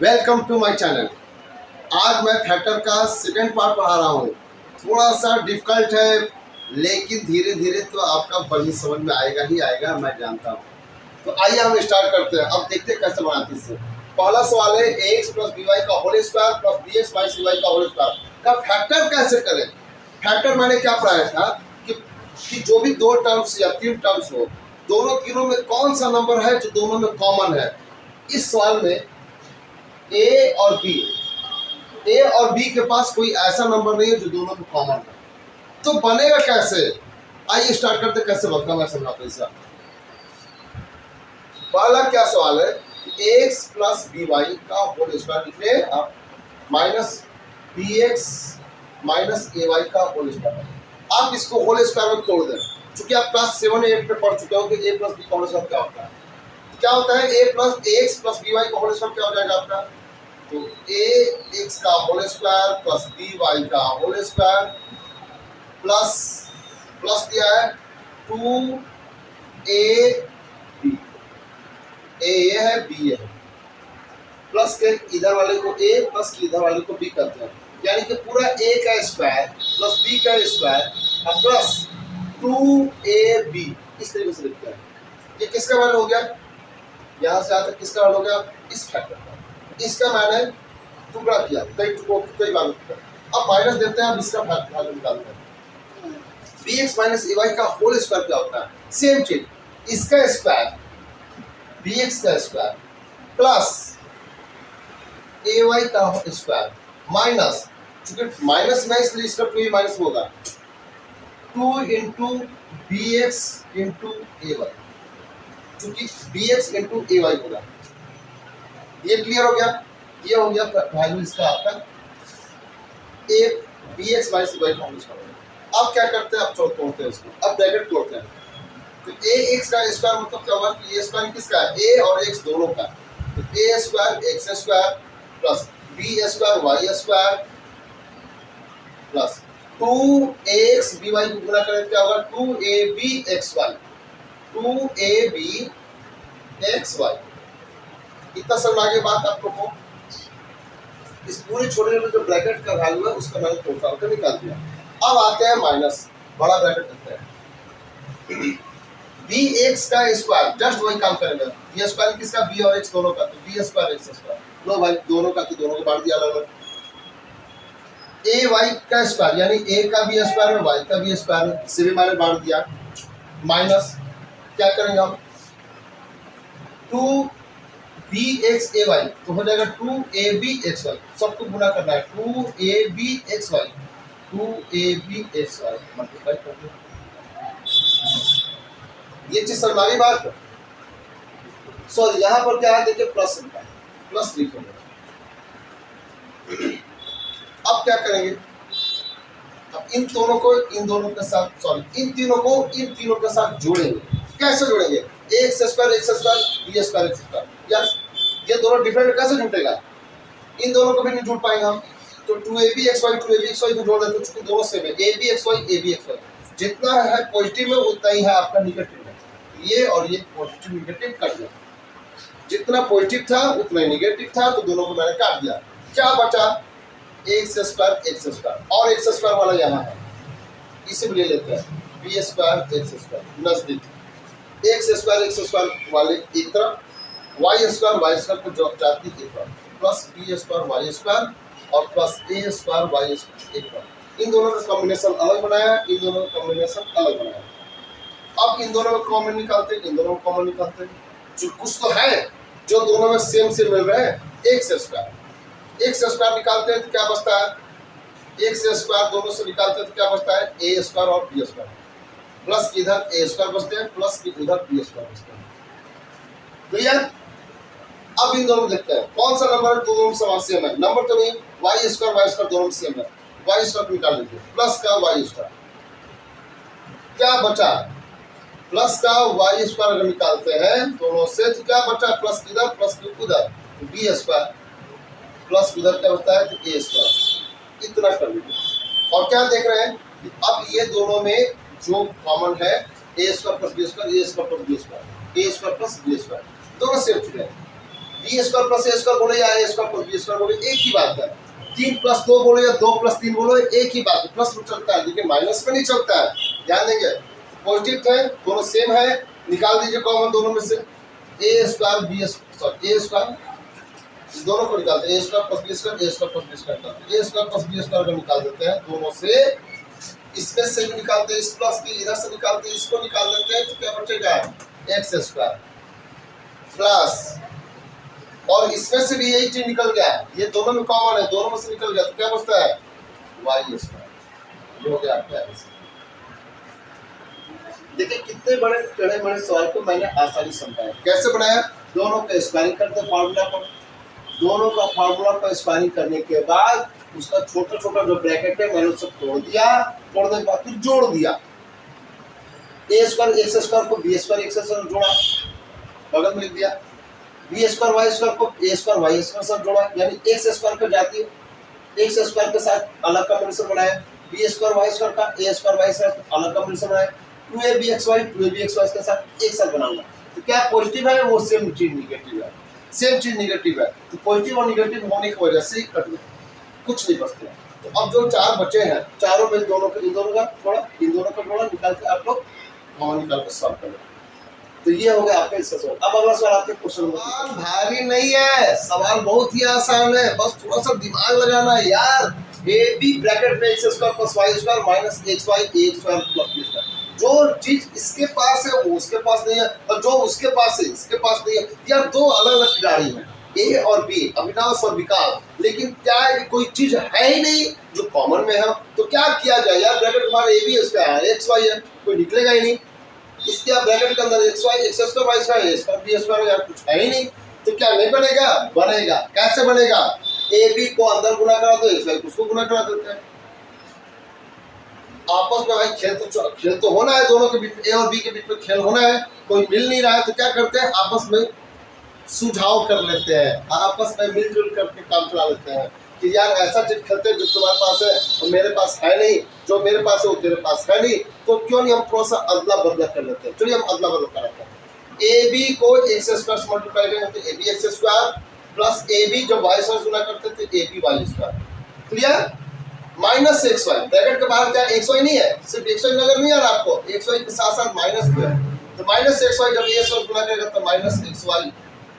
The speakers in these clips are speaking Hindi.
Welcome to my channel. आज मैं फैक्टर का सेकंड पार्ट पढ़ा रहा हूँ। थोड़ा सा डिफिकल्ट है, लेकिन धीरे धीरे तो आपका बड़ी समझ में आएगा ही आएगा, मैं जानता हूँ। तो आइए हम स्टार्ट करते हैं। अब देखते हैं कैसे बनाते हैं। पहला सवाल है ax प्लस बी वाई का whole square plus b x minus c y का होल स्क्वायर का फैक्टर कैसे करें। फैक्टर मैंने क्या पढ़ाया था कि जो भी दो टर्म्स या तीन टर्म्स हो, दोनों तीनों में कौन सा नंबर है जो दोनों में कॉमन है। इस सवाल में ए और बी के पास कोई ऐसा नंबर नहीं है जो दोनों में कॉमन है। तो बनेगा कैसे, आइए स्टार्ट करते कैसे बनता मैं समझाता हूं। पहला क्या सवाल है, एक्स प्लस बी वाई का होल स्क्वायर लिख ले आप, माइनस बी एक्स माइनस ए वाई का होल स्क्वायर। आप इसको होल स्क्वायर में तोड़ दें। चूंकि आप क्लास 7 8 में पढ़ चुके हो कि ए प्लस बी का होल स्क्वायर क्या होता है। क्या होता है, a plus x plus b y का होल स्क्वायर क्या हो जाएगा आपका, तो ए एक्स का whole square plus b y का होल स्क्वायर प्लस प्लस दिया है 2ab, ए है बी है, प्लस के इधर वाले को ए प्लस के इधर वाले को बी करते हैं, यानी कि पूरा ए का स्क्वायर प्लस बी का स्क्वायर और प्लस 2ab इस तरीके से लिखते हैं। ये किसका मान हो गया, यहाँ से आता किसका मान हो गया, इस फैक्टर का। इसका मैंने टुकड़ा किया, कई बार अब माइनस देते हैं। अब इसका वैल्यू निकालते हैं। बी एक्स माइनस ए वाई का होल स्क्वायर क्या होता है, सेम चीज, इसका स्क्वायर बी एक्स का स्क्वायर प्लस ए वाई का स्क्वायर माइनस, चूंकि माइनस में इसलिए इसका 2 माइनस होगा, 2 इंटू बी एक्स इंटू ए वाई, चूंकि बी एक्स इंटू ए वाई होगा। ये क्लियर हो गया, ये हो गया वैल्यू इसका आपका A B x minus Y का होल स्क्वायर। अब क्या करते हैं, अब तोड़ते हैं इसको, अब ब्रैकेट तोड़ते हैं। तो ए एक्स का स्क्वायर मतलब क्या होगा कि ए स्क्वायर किसका है, ए और एक्स दोनों का। तो a square x square plus B square Y square plus 2ax b y को गुणा करें क्या होगा, 2ab X Y, 2ab X Y. इतना समझ आगे बात आप लोगों को। इस पूरे छोटे छोटे जो ब्रैकेट का वैल्यू है उसका मैंने तोड़ कर निकाल दिया। अब आते हैं माइनस, बड़ा ब्रैकेट करते हैं। बी एक्स का स्क्वायर जस्ट वही काम करेंगे। ये स्क्वायर किसका, बी और एक्स दोनों का, तो बी स्क्वायर एक्स स्क्वायर, लो भाई दोनों का, तो दोनों को बांट दिया अलग। ए वाई का स्क्वायर यानी ए का भी स्क्वायर है वाई का भी स्क्वायर है, इसे भी मैंने बांट दिया। माइनस क्या करेंगे हम, 2bx ए वाई तो हो जाएगा 2ab एक्स वाई, सबको गुणा करना है, 2ab X Y 2ab X Y multiply कर दो। ये चीज समझ आई बात। सॉरी यहाँ पर क्या है देखिए, प्लस प्लस लिखेंगे। अब क्या करेंगे, अब इन दोनों को इन दोनों के साथ, सॉरी इन तीनों को इन तीनों के साथ जोड़ेंगे। कैसे जोड़ेंगे, X square B square x square, यार ये दोनों डिफरेंट कैसे जुटेगा, इन दोनों को भी नहीं जुड़ पाएंगे हम। तो 2ab एक्स वाई को जोड़ देते, चूंकि दोनों सेम है, ab एक्स वाई जितना है पॉजिटिव में उतना ही है आपका निगेटिव में। ये और ये पॉजिटिव निगेटिव कट गया, जितना पॉजिटिव था उतना ही निगेटिव था, तो दोनों को मैंने काट दिया। क्या बचा, एक्स स्क्वायर और एक्स स्क्वायर वाला यहाँ है, इसे भी ले लेते हैं, बी स्क्वायर एक्स स्क्वायर नजदीक, एक्स स्क्वायर वाले एक तरफ, वाई स्क्वायर को जो जाती एक तरफ, plus B square Y square और plus A square Y square एक तरफ। इन दोनों का कॉम्बिनेशन अलग बनाया, इन दोनों का कॉम्बिनेशन अलग बनाया। अब इन दोनों में कॉमन निकालते हैं, इन दोनों में कॉमन निकालते हैं, जो कुछ तो है जो दोनों में सेम मिल रहे हैं, एक्स स्क्वायर निकालते हैं तो क्या बचता है, एक्स स्क्वायर दोनों से निकालते हैं तो क्या बचता है, ए स्क्वायर और बी स्क्वायर, प्लस की इधर ए स्क्वायर बचते हैं, प्लस की उधर बी स्क्वायर बचते हैं। क्लियर। अब इन दोनों देखते हैं कौन सा नंबर है, दोनों समान सेम है, नंबर तो नहीं, वाई स्क्वायर दोनों सेम है, वाई स्क्वायर निकाल लीजिए, प्लस का वाई स्क्वायर, क्या बचा, प्लस का वाई स्क्वायर अगर निकालते हैं दोनों से तो क्या बचा, प्लस इधर प्लस उधर, बी स्क्वायर प्लस उधर क्या होता है, तो ए स्क्वायर। इतना कर लीजिए। और क्या देख रहे हैं, अब ये दोनों में जो कॉमन है, ए square plus B square, a square plus B square, a square plus B square, दोनों सेम चुके हैं। B square plus A square बोले या ए स्क्वायर प्लस बी स्क्वायर बोले एक ही बात है। 3 + 2 बोले या 2 + 3 बोले एक ही बात है, प्लस में चलता है लेकिन माइनस में नहीं चलता है। ध्यान देंगे, पॉजिटिव है, दोनों सेम है, निकाल दीजिए कॉमन दोनों में से ए square B square, a square दोनों को निकालते हैं, ए square plus B square, a square plus B square, a square plus B square को निकाल देते हैं दोनों से, इसमें से भी निकालते हैं, इस प्लस की इधर से निकालते हैं, इसको निकाल देते हैं तो क्या बचेगा एक्स स्क्वायर प्लस, और इसमें से भी यही चीज निकल गया, ये दोनों में कॉमन है, दोनों में से निकल गया तो क्या बचता है वाई स्क्वायर। ये हो गया आपका आंसर। देखिए कितने बड़े टेढ़े बड़े सवाल को मैंने आसानी समझाया। कैसे बनाया, दोनों का स्क्वायरिंग करते फार्मूला पर, दोनों का फार्मूला पर स्क्वायरिंग करने के बाद उसका छोटा छोटा जो ब्रैकेट है मैंने उसको तोड़ दिया, तोड़ने के बाद फिर जोड़ दिया, ए स्क्वायर एक्स स्क्वायर को बी स्क्वायर एक्स स्क्वायर जोड़ा, बगल में लिख दिया, बी स्क्वायर वाई स्क्वायर को ए स्क्वायर वाई स्क्वायर साथ जोड़ा, यानी एक्स स्क्वायर का जाती एक्स स्क्वायर के साथ अलग कॉम्बिनेशन बनाया, बी स्क्वायर वाई स्क्वायर का ए स्क्वायर वाई स्क्वायर अलग कॉम्बिनेशन बनाया, 2abxy के साथ एक साथ बनाऊंगा तो क्या पॉजिटिव है वो सेम चीज निगेटिव है, सेम चीज निगेटिव है, तो पॉजिटिव और निगेटिव होने की वजह से कट गया, कुछ नहीं बचते। तो अब जो चार बचे हैं, चारों में दोनों का इन दोनों का थोड़ा इन दोनों का थोड़ा निकाल के आप लोग कॉमन निकाल कर सॉल्व करें। तो ये हो गया आपका इसका सवाल। अब अगला सवाल आपके क्वेश्चन में, भारी नहीं है, सवाल बहुत ही आसान है, बस थोड़ा सा दिमाग लगाना है यार। ए बी ब्रैकेट में x square plus y square minus x y a square plus B square, जो चीज इसके पास है वो उसके पास नहीं है, और जो उसके पास है इसके पास नहीं है। यार दो अलग अलग खिलाड़ी हैं, ए और बी, अविनाश और विकास, लेकिन क्या है कि कोई चीज है ही नहीं जो कॉमन में है, तो क्या किया जाए यार, ब्रैकेट हमारा ए बी है, उसका एक्स वाई है, कोई निकलेगा ही नहीं, इसके आप ब्रैकेट के अंदर x y x square Y square a square B square, यार कुछ है ही नहीं, तो क्या नहीं बनेगा, बनेगा। कैसे बनेगा, ए बी को अंदर गुणा करा दो, एक्स वाई उसको गुणा करा देते हैं, आपस में भाई खेल तो होना है, दोनों के बीच ए और बी के बीच में खेल होना है, कोई मिल नहीं रहा है तो क्या करते हैं आपस में सुझाव कर लेते हैं, आपस में मिलजुल करके काम चला लेते हैं कि यार ऐसा चीज खेलते हैं जो तुम्हारे पास है और मेरे पास है नहीं, जो मेरे पास है वो तेरे पास है नहीं, तो क्यों नहीं हम थोड़ा सा अदला बदला कर लेते हैं। चलिए हम अदला बदला कराते हैं, ए बी को एक्स स्क्वायर से मल्टीप्लाई करेंगे तो A B X square plus A B जो वाई स्क्वायर गुना करते थे A B Y square, clear, minus x Y, bracket के बाहर क्या एक्स वाई नहीं है, सिर्फ एक्स वाई नजर नहीं आ रहा आपको, एक्स वाई के साथ साथ माइनस भी है, तो माइनस एक्स वाई जब ए स्क्वायर गुना करेगा तो minus x y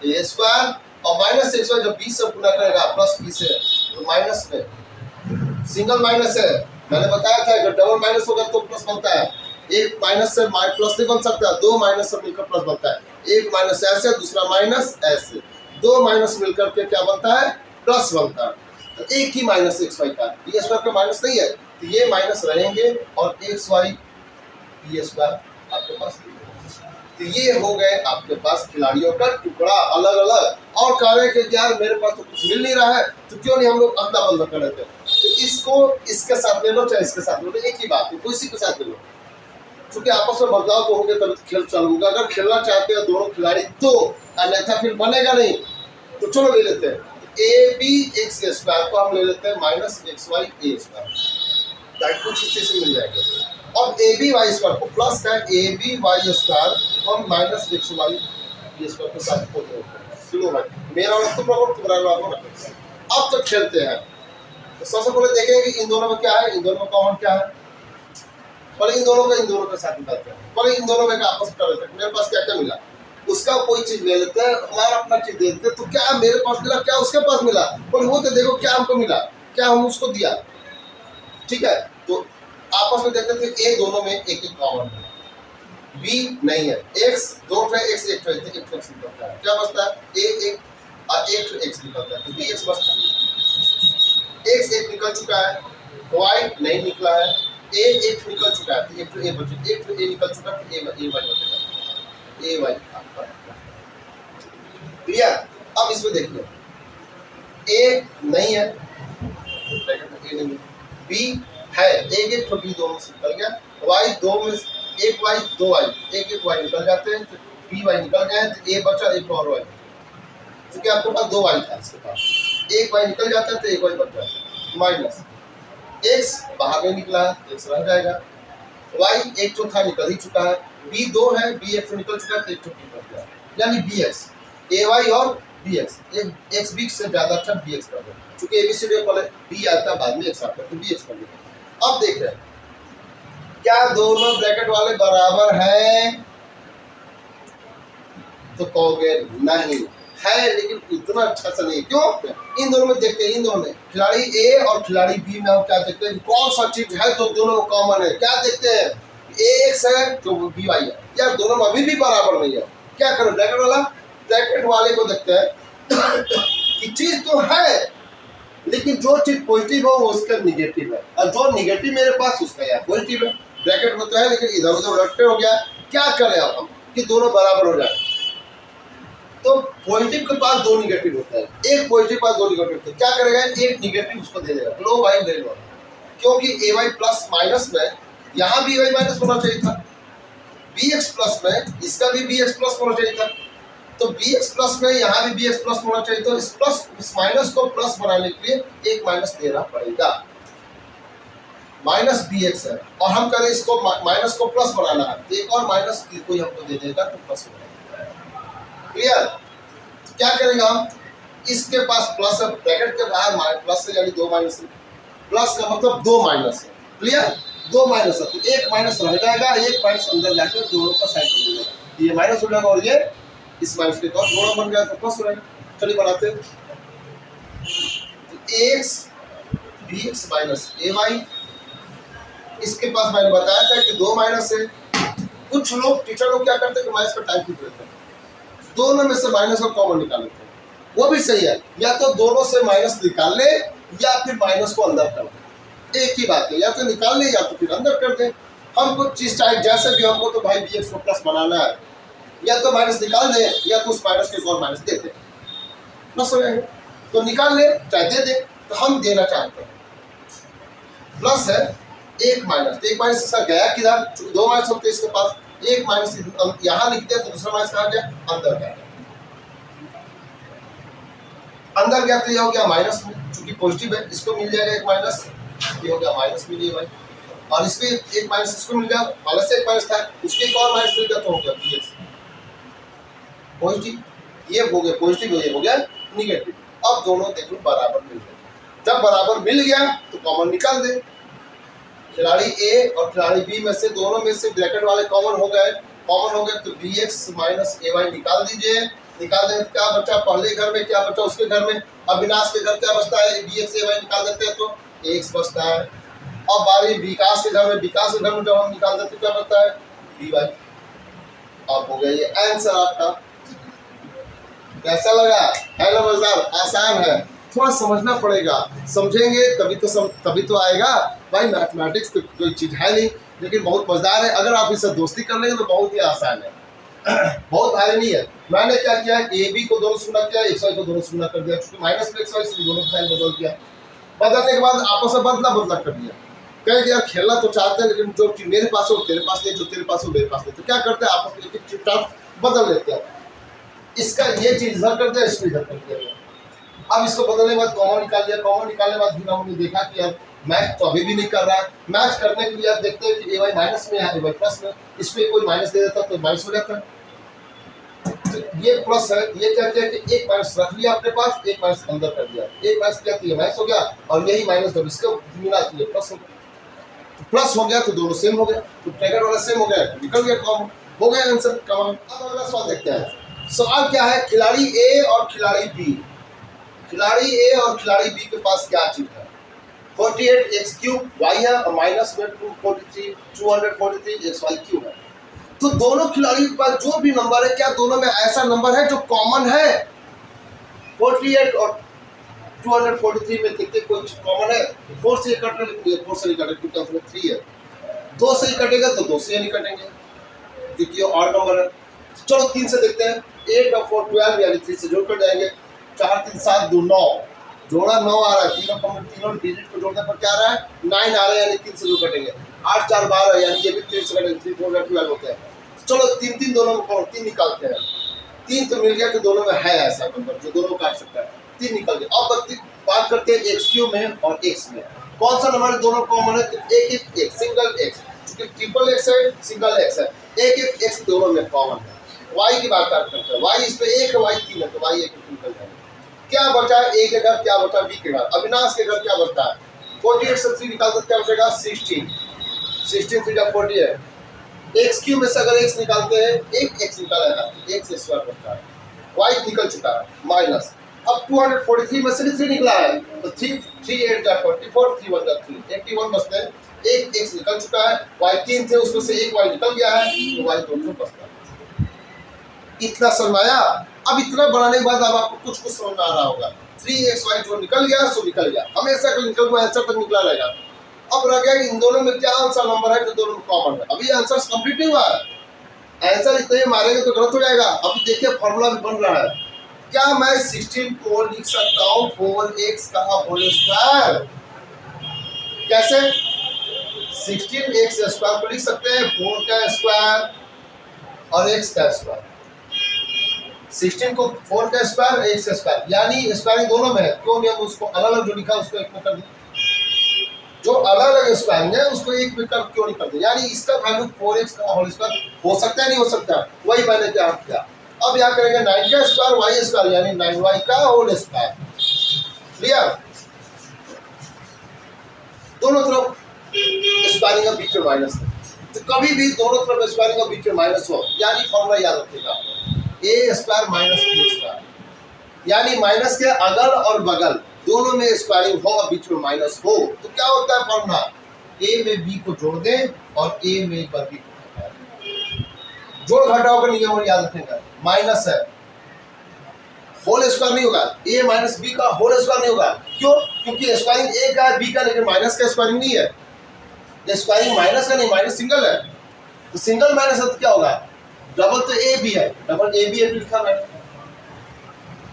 a square, और माइनस एक्स वाई जब बी से गुना करेगा प्लस बी से तो माइनस में सिंगल माइनस है, मैंने बताया था अगर डबल माइनस होगा तो प्लस बनता है, एक माइनस से प्लस नहीं बन सकता, दो माइनस से मिलकर प्लस बनता है, एक माइनस ऐसे दूसरा माइनस ऐसे, दो माइनस मिलकर के क्या बनता है प्लस बनता है, तो एक ही माइनस एक्स वाई का, बी स्क्वायर का माइनस नहीं है तो ये माइनस रहेंगे और एक्स वाई बी स्क्वायर आपके पास, तो ये हो गए आपके पास खिलाड़ियों का टुकड़ा अलग अलग, और कह रहे हैं कि यार मेरे पास तो कुछ मिल नहीं रहा है तो क्यों नहीं हम लोग अदला बदला कर लेते हैं, तो इसको इसके साथ ले लो चाहे इसके साथ ले लो, एक ही बात है, कोई सी के साथ ले लो, क्योंकि आपस में बदलाव तो होंगे तब खेल चालू होगा, अगर खेलना चाहते हैं दोनों खिलाड़ी तो, अन्यथा फिर बनेगा नहीं, तो चलो ले लेते हैं ए बी एक्स स्क्वायर को हम ले लेते हैं minus x y a square, कुछ इस चीज से मिल जाएगा, अब ए बी वाई स्क्वायर को प्लस का ए बी वाई स्क्वायर हम माइनस एक्स वाई ये स्क्वायर के साथ होते हैं, सुनो भाई मेरा वाला तुम लोग तुम्हारा वाला रखते हैं। अब तक खेलते हैं तो सबसे पहले देखेंगे कि इन दोनों में क्या है, इन दोनों में कॉमन क्या है, पहले इन दोनों के साथ निकालते हैं, पहले इन दोनों में का आपस कर लेते हैं, मेरे पास क्या क्या मिला, उसका कोई चीज ले लेते हैं, हमारा अपना चीज दे देते हैं, तो क्या मेरे पास मिला क्या उसके पास मिला, पर वो तो देखो क्या हमको मिला, क्या हम उसको दिया, ठीक है, तो आपस में देखते थे ए दोनों में एक एक कॉमन है, बी नहीं है, एक्स दो है एक्स एक है, एक एक्स निकलता है, क्या बचता है ए एक और एक एक्स निकलता है, तो बी एक्स बचता है, एक्स एक निकल चुका है, वाई नहीं निकला है, ए एक निकल चुका है, तो एक ए बचे, एक ए निकल चुका है, तो ए वाई बचेगा, ए वाई आपका क्लियर। अब इसमें देखिए ए नहीं है, ए नहीं है, बी है, एक एक बी दोनों से निकल गया, वाई दो में एक वाई दो वाई एक एक वाई निकल जाते हैं, तो बी वाई निकल गए, तो ए बचा एक और वाई, क्योंकि आपके पास दो वाई था, इसके पास एक वाई निकल जाता है तो एक वाई बच जाता है, माइनस एक्स बाहर नहीं निकला है, एक्स रह जाएगा, वाई एक तो था निकल ही चुका है, बी दो है, बी एक तो निकल चुका है तो एक तो बच गया, यानी बी एक्स ए वाई और बी एक्स, एक्स बी से ज़्यादा अच्छा बी एक्स कर दो, चूँकि ए बी सी डी पहले बी आता है बाद में एक्स आता है, तो बी एक्स कर दो। अब देख रहे हैं क्या दोनों ब्रैकेट वाले बराबर हैं, तो कहोगे नहीं है, लेकिन इतना अच्छा सा नहीं। क्यों? इन दोनों में देखते हैं, इन दोनों में खिलाड़ी ए और खिलाड़ी बी में हम क्या देखते हैं, कौन सा चीज है तो दोनों में कॉमन है। क्या देखते हैं, ए एक्स है तो बी वाई है, या दोनों में अभी भी बराबर नहीं है। क्या करें, ब्रैकेट वाले को देखते हैं कि चीज तो है, लेकिन जो चीज पॉजिटिव हो वो उसका निगेटिव है, और जो निगेटिव मेरे पास उसका यार पॉजिटिव है। ब्रैकेट में तो है लेकिन इधर उधर उलटे हो गया। क्या करें अब हम कि दोनों बराबर हो जाए, तो पॉजिटिव के पास दो निगेटिव होता है, एक पॉजिटिव पास दो निगेटिव होते हैं। क्या करेगा, एक निगेटिव उसको दे देगा, लो भाई ले लो, क्योंकि ए वाई प्लस माइनस में यहाँ भी वाई माइनस होना चाहिए था, बी एक्स प्लस में इसका भी बी एक्स प्लस होना चाहिए था, तो बी एक्स प्लस में यहाँ भी बी एक्स प्लस होना चाहिए था। इस माइनस को प्लस बनाने के लिए एक माइनस देना पड़ेगा, माइनस बी एक्स है, और हम करें इसको माइनस को प्लस बनाना है, एक और माइनस कोई हमको दे देगा तो प्लस हो जाएगा। क्लियर? तो क्या करेंगे हम, इसके पास प्लस है, ब्रैकेट के बाहर प्लस है, यानी दो माइनस है, प्लस का मतलब दो माइनस है। क्लियर? दो माइनस है, तो एक माइनस रह जाएगा, एक माइनस अंदर जाकर दोनों का साइड हो जाएगा, ये माइनस हो जाएगा और ये इस माइनस के बाद दोनों बन गया तो प्लस हो जाएगा। चलिए बनाते हैं, तो एक्स बी एक्स माइनस ए वाई, इसके पास मैंने बताया था कि दो माइनस है। कुछ लोग टीचर लोग क्या करते हैं कि माइनस का टाइप ही करते हैं, दोनों में से माइनस को कॉमन निकाल लेते हैं, वो भी सही है, या तो दोनों से माइनस निकाल ले या फिर माइनस को अंदर कर दे, एक ही बात है, या तो निकाल ले या तो फिर अंदर कर दे। हम कुछ चीज चाहे जैसे भी, हमको तो भाई बी एक्स को प्लस बनाना है, या तो माइनस निकाल दे या तो उस माइनस के और माइनस दे दे, प्लस हो जाएगा। तो निकाल ले चाहे दे दे, तो हम देना चाहते हैं प्लस है, एक माइनस इसका गया किधर, दो माइनस होते इसके पास, एक माइनस यहाँ लिख दिया तो दूसरा माइनस कहाँ गया, अंदर गया, अंदर गया तो ये हो गया माइनस में, चूंकि पॉजिटिव है इसको मिल जाएगा एक माइनस, ये हो गया माइनस मिल गया भाई, और इसमें एक माइनस इसको मिल गया, माइनस से एक माइनस था, इसके एक और माइनस मिल गया तो हो गया बी एक्स पॉजिटिव, ये हो गया पॉजिटिव, ये हो गया निगेटिव। अब दोनों देखो बराबर मिल गए, जब बराबर मिल गया तो कॉमन निकाल दे, खिलाड़ी ए और खिलाड़ी बी में से दोनों में से ब्रैकेट वाले कॉमन हो गए, तो बी एक्स माइनस ए वाई निकाल दीजिए। निकाल दें क्या बचा, पहले घर में क्या बचा उसके घर में, अविनाश के घर क्या बचता है, बी एक्स ए वाई निकाल देते हैं तो एक्स बचता है। अब बारी विकास के घर में, विकास के घर में जब हम निकाल देते क्या बचता है, बी वाई। अब हो गया ये आंसर आपका। कैसा लगा, है ना मजेदार, आसान है, थोड़ा समझना पड़ेगा, समझेंगे तभी तो आएगा भाई। मैथमेटिक्स तो कोई चीज़ है नहीं, लेकिन बहुत मजेदार है, अगर आप इससे दोस्ती कर लेंगे तो बहुत ही आसान है, बहुत भारी नहीं है। मैंने क्या किया, ए बी को दोनों से गुणा किया, एक्स वाई को दोनों से गुणा कर दिया, क्योंकि माइनस में एक्स वाई से दोनों साइन बदल दिया, बदलने के बाद आपस में बदला कर दिया। कहें कि यार खेलना तो चाहते हैं, लेकिन जो चीज मेरे पास हो तेरे पास नहीं, जो तेरे पास हो मेरे पास नहीं, तो क्या करते हैं आपस में एक चीज बदल लेते हैं, इसका ये चीज इधर कर दिया, इसको इधर कर दिया। अब इसको बदलने के बाद कॉमन निकाल लिया, कॉमन निकालने के बाद फिर हमने देखा कि यार मैच तो अभी भी नहीं कर रहा है, मैच करने के लिए आप देखते हैं कि ए वाई माइनस में है, ए वाई प्लस में, इसमें कोई माइनस दे देता तो माइनस हो जाता है, तो ये प्लस है, ये क्या किया कि एक माइनस रख लिया अपने पास, एक माइनस अंदर कर दिया, एक माइनस किया तो ये माइनस हो गया, और यही माइनस जब इसको मिला तो ये प्लस हो गया, तो प्लस हो गया तो दोनों सेम हो गया, तो ब्रैकेट वाला सेम हो गया तो निकल गया कॉमन, हो गया आंसर कॉमन। अब अगला सवाल देखते हैं, सवाल क्या है, खिलाड़ी ए और खिलाड़ी बी, खिलाड़ी ए और खिलाड़ी बी के पास क्या चीज है, 48 एक्स क्यूब वाई है और माइनस में 243 एक्स वाई क्यूब है। तो दोनों खिलाड़ी के पास जो भी नंबर है, क्या दोनों में ऐसा नंबर है जो कॉमन है, 48 और 243 में कितने कोई कॉमन है, 4 से कटने, 4 से नहीं कटेगा क्योंकि उसमें 3 है, 2 से ही कटेगा तो 2 से नहीं कटेंगे क्योंकि ये ऑड नंबर है। चलो 3 से देखते हैं, 8 और 4 12 यानी 3 से जोड़ कर जाएंगे, 4 3 7 2 9, जोड़ा 9 आ रहा है, तीनों डिजिट को जोड़ने पर क्या आ रहा है 9 आ रहा है, यानी 3 से जोड़ कटेंगे, 8 4 12 यानी ये भी 3 से कटेंगे, 3 4 12 होते हैं। चलो 3 3 दोनों में 3 निकालते हैं, 3 तो मिल गया कि दोनों में है ऐसा नंबर जो दोनों काट सकता है, 3 निकल गया। अब बात करते हैं एक्स क्यूब में और एक्स में, कौन सा नंबर दोनों कॉमन है, तो एक सिंगल एक्स, क्योंकि ट्रिपल एक्स है सिंगल एक्स है, एक एक्स दोनों में कॉमन है, y की बात करते हैं, y इस पे 1 है, y 3 है, तो y 1 निकल जाएगा। क्या बचा a के घर, क्या बचा b के घर, अविनाश के घर क्या बचता है, 48 से 3 निकाल सकते क्या बचेगा 16, 16 3 40 है, x क्यूब में से अगर x निकालते हैं, एक x निकालेगा, x स्क्वायर बचता है, y निकल चुका है माइनस। अब 243 में से 3 निकला है, तो 3 3 8 जा 44, 3 1 जा 3, 81 बचते हैं, एक x निकल चुका है, y 3 थे उसमें से एक y निकल गया है, तो y दोनों बचता है। इतना समझ आया। अब इतना बनाने के बाद अब आपको कुछ कुछ समझ आ रहा होगा, 3xy जो निकल गया सो निकल गया, हमेशा का निकल गया आंसर तक निकला रहेगा। अब रह गया इन दोनों में क्या आंसर नंबर है जो दोनों में कॉमन है। अभी आंसर कंप्लीट नहीं हुआ है, आंसर इतने ही मारेंगे तो गलत हो जाएगा। अभी देखिए फॉर्मूला भी बन रहा है, क्या मैं 16 को लिख सकता हूँ 4x का होल स्क्वायर, कैसे 16x स्क्वायर को लिख सकते हैं 4 का स्क्वायर और x का स्क्वायर, 16 को 4 का स्क्वायर x का स्क्वायर, यानी स्क्वायरिंग दोनों में है, क्यों नहीं हम उसको अलग अलग जो लिखा उसको एक में कर दें, जो अलग अलग स्क्वायरिंग है उसको एक में कर क्यों नहीं कर दे, यानी इसका वैल्यू 4x का होल स्क्वायर हो सकता है नहीं हो सकता, वही मैंने क्या किया। अब यहाँ करेंगे 9 का स्क्वायर y स्क्वायर यानी 9y का होल स्क्वायर, क्लियर। दोनों तरफ स्क्वायरिंग का बीच में माइनस है, तो कभी भी दोनों तरफ स्क्वायरिंग का बीच में माइनस हो, यानी फॉर्मूला याद रखिएगा, a square minus b square, यानी माइनस के अगल और बगल दोनों में स्क्वायरिंग हो और बीच में माइनस हो, तो क्या होता है फॉर्मूला, a में b को जोड़ दें और a में एक बार b को घटा दें, जोड़ घटाओ का नियम और याद रखेंगे, माइनस है होल स्क्वायर नहीं होगा, a माइनस b का होल स्क्वायर नहीं होगा, क्यों, क्योंकि स्क्वायरिंग a का है b का, लेकिन माइनस का स्क्वायरिंग नहीं है, स्क्वायरिंग माइनस का नहीं, माइनस सिंगल है, तो सिंगल माइनस है तो क्या होगा, डबल तो a b है, डबल a b लिखा मैंने,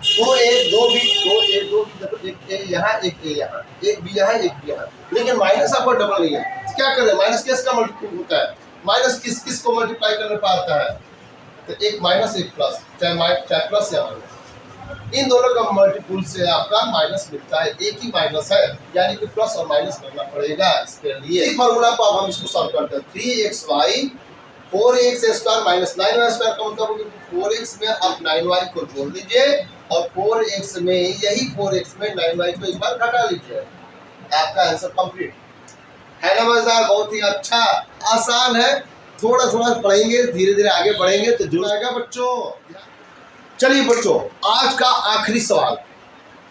दो a दो b दो a दो b, एक a यहाँ एक a यहाँ, एक b यहाँ एक b यहाँ, लेकिन माइनस आपको डबल नहीं है, तो क्या करें, माइनस किसका मल्टीपल होता है, माइनस किस किस को मल्टीप्लाई करने पर आता है, तो एक माइनस एक प्लस, चाहे प्लस या माइनस, इन दोनों का मल्टीपल से आपका माइनस मिलता है, एक ही माइनस है, यानी कि प्लस और माइनस करना पड़ेगा इसके लिए। इसी फार्मूला को अब हम इसको सॉल्व करते हैं, 3xy 4x square minus 9y square का मतलब 4x में आप 9y को जोड़ दीजिए और 4x में यही 4x में 9y को एक बार घटा लीजिए, आपका आंसर कंप्लीट है ना। मजेदार, बहुत ही अच्छा, आसान है, थोड़ा थोड़ा पढ़ेंगे, धीरे धीरे आगे बढ़ेंगे तो जुड़ आएगा बच्चों। चलिए बच्चों, आज का आखिरी सवाल,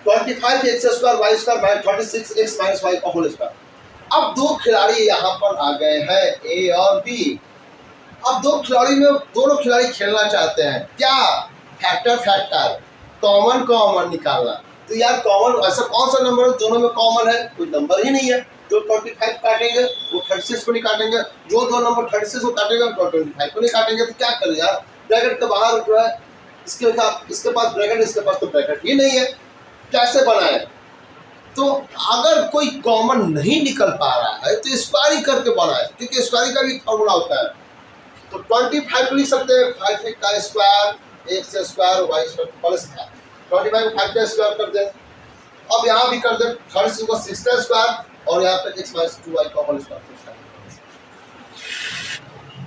25x square y square minus 26x minus y का होल स्क्वायर। अब दो खिलाड़ी यहाँ पर आ गए हैं a और b, अब दो खिलाड़ी में दोनों खिलाड़ी खेलना चाहते हैं, क्या फैक्टर फैक्टर कॉमन कॉमन निकालना, तो यार कॉमन ऐसा कौन सा नंबर है दोनों में कॉमन है, कोई नंबर ही नहीं है, जो 25 काटेंगे वो 36 को नहीं काटेंगे, जो दो नंबर 36 को काटेंगे वो 25 को नहीं काटेंगे, तो क्या करें यार, ब्रैकेट के बाहर जो है इसके पास ब्रैकेट, इसके पास तो ब्रैकेट ही नहीं है, कैसे बनाए। तो अगर कोई कॉमन नहीं निकल पा रहा है तो स्क्वायरिंग करके बनाए, क्योंकि स्क्वायरिंग का भी फॉर्मूला होता है, तो 25 लिख सकते हैं, 5 का square x square y square plus 25 को 5 का स्क्वायर कर दें, अब यहाँ भी कर दें 36 को 6 का स्क्वायर और यहाँ पे x माइनस 2y का होल स्क्वायर।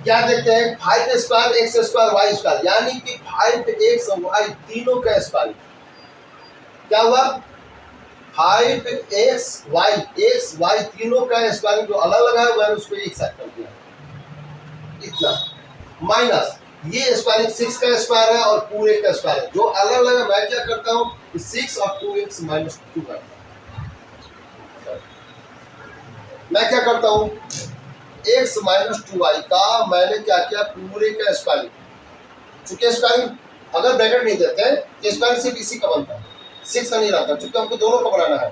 क्या देखते हैं, 5 square x square y square, यानी कि 5x और y तीनों का स्क्वायर, क्या हुआ 5x y तीनों का स्क्वायर, जो अलग अलग है मैंने उसको एक साथ कर दिया, इतना माइनस ये स्क्वायरिंग 6 का स्क्वायर है और पूरे का स्क्वायर है, जो अलग अलग है मैं क्या करता हूँ 6 और 2x माइनस 2 करता हूँ, मैं क्या करता हूँ x माइनस 2y का मैंने क्या किया पूरे का स्क्वायरिंग, चूंकि स्क्वायरिंग अगर ब्रैकेट नहीं देते हैं तो स्क्वायरिंग सिर्फ इसी का बनता है, 6 का नहीं रहता, क्योंकि हमको दोनों का बनाना है,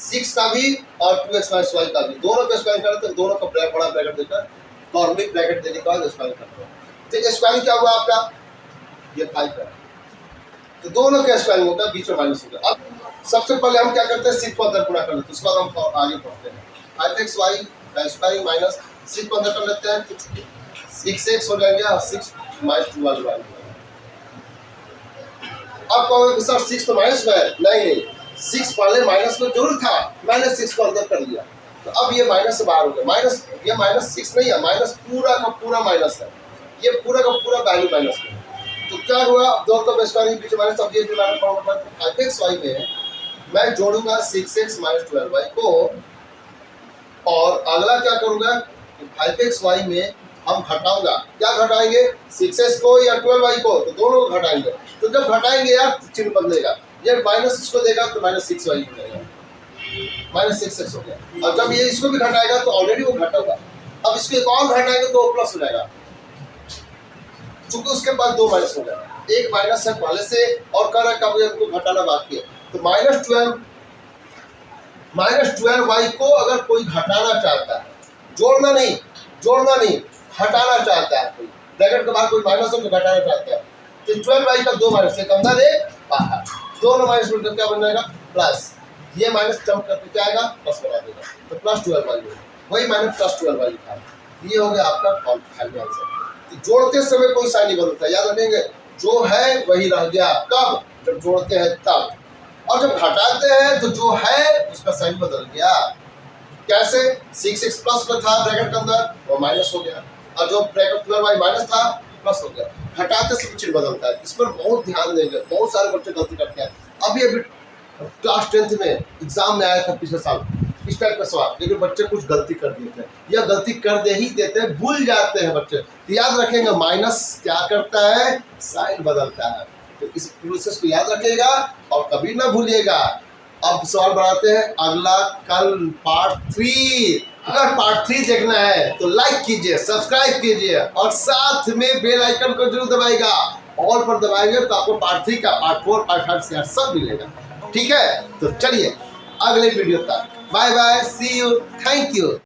6 का भी और 2x माइनस y का भी, दोनों का स्क्वायरिंग करते हैं, दोनों का बड़ा ब्रैकेट देकर कॉर्निक ब्रैकेट देने के बाद स्क्वायरिंग करते हैं, तो स्क्वायरिंग क्या हुआ आपका ये 5 है, तो दोनों का स्क्वायरिंग होता है, बीच में माइनस होता है। अब सबसे पहले हम क्या करते हैं 6 को अंदर गुणा कर लेते हैं, उसके बाद हम आगे बढ़ते हैं, 5xy का स्क्वायरिंग माइनस 6 को अंदर कर लेते हैं, तो 6x हो जाएंगे और 6 माइनस 2y। अब कहोगे सर 6 तो माइनस में है, नहीं 6 पहले माइनस में जरूर था, मैंने 6 को अंदर कर लिया, तो अब ये माइनस से बाहर हो गया, माइनस ये माइनस 6 नहीं है, माइनस पूरा का पूरा माइनस है, ये पूरा का पूरा वैल्यू माइनस है, तो क्या हुआ, अब दो तो स्क्वायर बीच में सब ये फाइव एक्स वाई में मैं जोड़ूंगा 6x माइनस 12y को, और अगला क्या करूंगा 5xy में हम घटाऊंगा, क्या घटाएंगे 6x को या 12y को, तो दोनों को घटाएंगे। तो जब घटाएंगे यार चिन्ह बदलेगा, ये माइनस इसको देगा तो माइनस 6y हो जाएगा, माइनस 6x हो गया। और जब ये इसको भी घटाएगा तो ऑलरेडी वो घटा होगा, अब इसको एक और घटाएंगे तो वो प्लस हो जाएगा, चूंकि उसके पास दो माइनस हो गया, एक माइनस है पहले से और कर रहा है को घटाना बाकी है। तो माइनस 12y को अगर कोई घटाना चाहता है, जोड़ना नहीं हटाना चाहता है, कोई ब्रैकेट के बाद कोई माइनस हो तो घटाना चाहता है, तो 12y का दो माइनस एक अंदर एक बाहर, दोनों माइनस मिलकर क्या बन जाएगा प्लस, ये माइनस जम करके क्या आएगा प्लस बना देगा, तो प्लस 12y वही माइनस प्लस 12y लिखा है। ये हो गया आपका फाइनल आंसर। तो जोड़ते समय कोई साइन नहीं बदलता, याद रखेंगे, जो है वही रह गया, कब जब जोड़ते हैं तब, और जब घटाते हैं तो जो है उसका साइन बदल गया। कैसे 6x प्लस में था ब्रैकेट के अंदर वो माइनस हो गया, और जो ब्रैकेट 12y माइनस था प्लस हो गया। घटाते से चिन्ह बदलता है, इस पर बहुत ध्यान देंगे, बहुत सारे बच्चे गलती करते हैं। अभी क्लास 10th में एग्जाम में आया था पिछले साल इस टाइप का सवाल, लेकिन बच्चे कुछ गलती कर देते हैं या गलती कर दे ही देते हैं, भूल जाते हैं बच्चे। तो याद रखेंगे माइनस क्या करता है, साइन बदलता है, तो इस प्रोसेस को याद रखिएगा और कभी ना भूलिएगा। अब सवाल बनाते हैं अगला कल पार्ट 3। अगर पार्ट 3 देखना है तो लाइक कीजिए, सब्सक्राइब कीजिए और साथ में बेल आइकन को जरूर दबाइएगा, ऑल पर दबाएंगे तो आपको पार्ट 3 का पार्ट 4 पार्ट 5 सब मिलेगा। ठीक है, तो चलिए अगले वीडियो तक bye bye, see you, thank you.